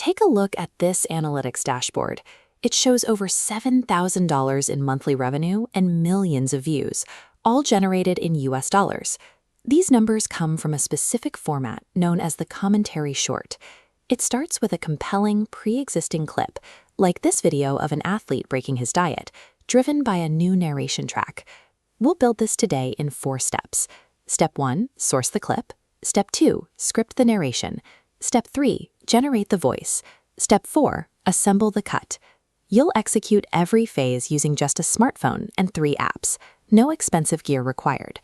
Take a look at this analytics dashboard. It shows over $7,000 in monthly revenue and millions of views, all generated in US dollars. These numbers come from a specific format known as the commentary short. It starts with a compelling, pre-existing clip, like this video of an athlete breaking his diet, driven by a new narration track. We'll build this today in 4 steps. Step 1, source the clip. Step 2, script the narration. Step 3, generate the voice. Step 4, assemble the cut. You'll execute every phase using just a smartphone and 3 apps. No expensive gear required.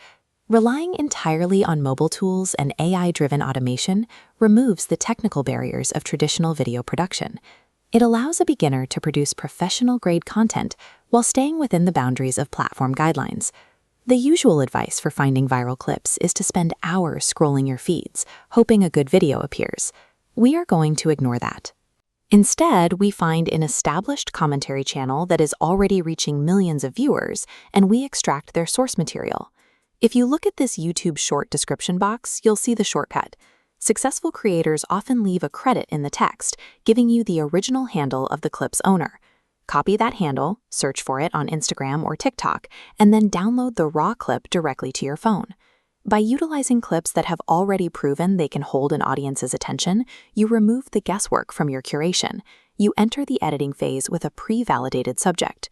Relying entirely on mobile tools and AI-driven automation removes the technical barriers of traditional video production. It allows a beginner to produce professional-grade content while staying within the boundaries of platform guidelines. The usual advice for finding viral clips is to spend hours scrolling your feeds, hoping a good video appears. We are going to ignore that. Instead, we find an established commentary channel that is already reaching millions of viewers, and we extract their source material. If you look at this YouTube short description box, you'll see the shortcut. Successful creators often leave a credit in the text, giving you the original handle of the clip's owner. Copy that handle, search for it on Instagram or TikTok, and then download the raw clip directly to your phone. By utilizing clips that have already proven they can hold an audience's attention, you remove the guesswork from your curation. You enter the editing phase with a pre-validated subject.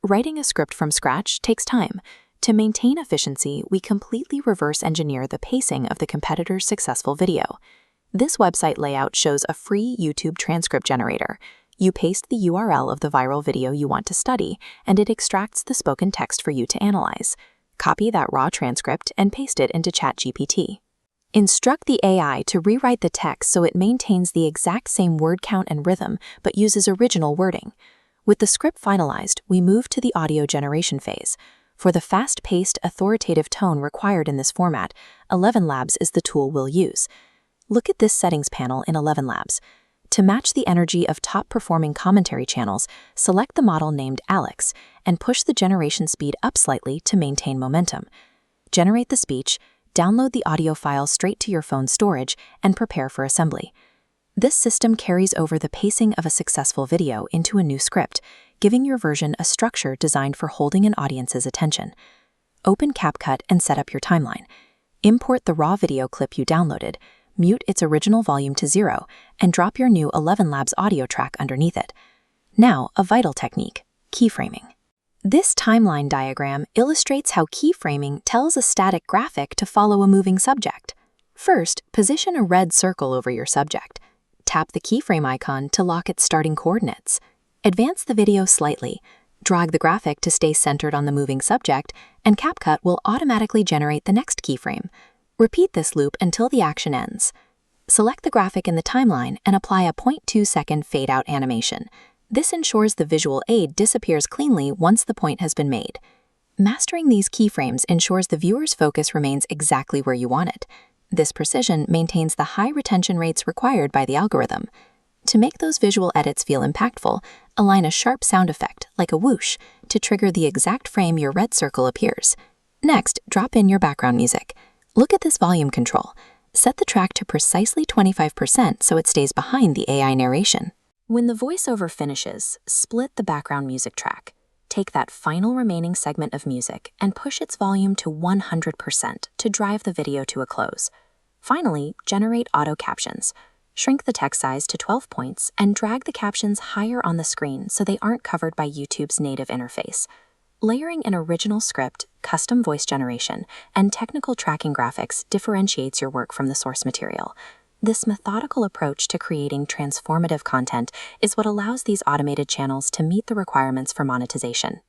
Writing a script from scratch takes time. To maintain efficiency, we completely reverse engineer the pacing of the competitor's successful video. This website layout shows a free YouTube transcript generator. You paste the URL of the viral video you want to study, and it extracts the spoken text for you to analyze. Copy that raw transcript and paste it into ChatGPT. Instruct the AI to rewrite the text so it maintains the exact same word count and rhythm, but uses original wording. With the script finalized, we move to the audio generation phase. For the fast-paced, authoritative tone required in this format, 11 Labs is the tool we'll use. Look at this settings panel in 11 Labs. To match the energy of top-performing commentary channels, select the model named Alex and push the generation speed up slightly to maintain momentum. Generate the speech, download the audio file straight to your phone's storage, and prepare for assembly. This system carries over the pacing of a successful video into a new script, giving your version a structure designed for holding an audience's attention. Open CapCut and set up your timeline. Import the raw video clip you downloaded, mute its original volume to 0, and drop your new 11 Labs audio track underneath it. Now, a vital technique, keyframing. This timeline diagram illustrates how keyframing tells a static graphic to follow a moving subject. First, position a red circle over your subject. Tap the keyframe icon to lock its starting coordinates. Advance the video slightly, drag the graphic to stay centered on the moving subject, and CapCut will automatically generate the next keyframe. Repeat this loop until the action ends. Select the graphic in the timeline and apply a 0.2-second fade-out animation. This ensures the visual aid disappears cleanly once the point has been made. Mastering these keyframes ensures the viewer's focus remains exactly where you want it. This precision maintains the high retention rates required by the algorithm. To make those visual edits feel impactful, align a sharp sound effect, like a whoosh, to trigger the exact frame your red circle appears. Next, drop in your background music. Look at this volume control. Set the track to precisely 25% so it stays behind the AI narration. When the voiceover finishes, split the background music track. Take that final remaining segment of music and push its volume to 100% to drive the video to a close. Finally, generate auto captions. Shrink the text size to 12 points and drag the captions higher on the screen so they aren't covered by YouTube's native interface. Layering an original script, custom voice generation, and technical tracking graphics differentiates your work from the source material. This methodical approach to creating transformative content is what allows these automated channels to meet the requirements for monetization.